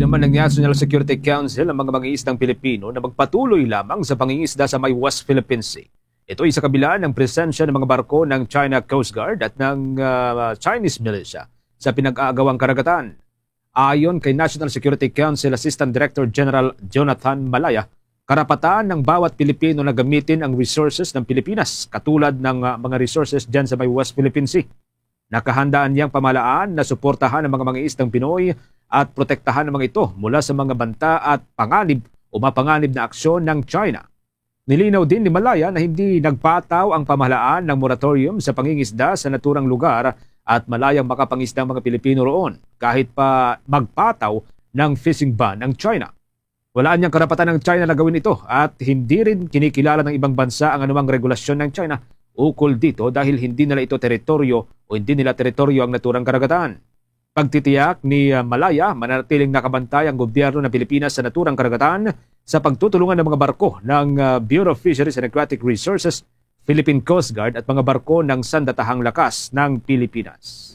naman ng National Security Council ang mga mangingisdang Pilipino na magpatuloy lamang sa pangingisda sa may West Philippine Sea. Ito ay sa kabila ng presensya ng mga barko ng China Coast Guard at ng Chinese militia sa pinag-aagawang karagatan. Ayon kay National Security Council Assistant Director General Jonathan Malaya, karapatan ng bawat Pilipino na gamitin ang resources ng Pilipinas katulad ng mga resources dyan sa may West Philippine Sea. Nakahandaan niyang pamahalaan na suportahan ang mga mangingisdang Pinoy at protektahan ang mga ito mula sa mga banta at panganib o mapanganib na aksyon ng China. Nilinaw din ni Malaya na hindi nagpataw ang pamahalaan ng moratorium sa pangingisda sa naturang lugar at malayang makapangisda ang mga Pilipino roon kahit pa magpataw ng fishing ban ng China. Wala niyang karapatan ng China na gawin ito at hindi rin kinikilala ng ibang bansa ang anumang regulasyon ng China ukol dito dahil hindi nila ito teritoryo o hindi nila teritoryo ang naturang karagatan. Pagtitiyak ni Malaya, mananatiling nakabantay ang gobyerno ng Pilipinas sa naturang karagatan sa pagtutulungan ng mga barko ng Bureau of Fisheries and Aquatic Resources, Philippine Coast Guard at mga barko ng Sandatahang Lakas ng Pilipinas.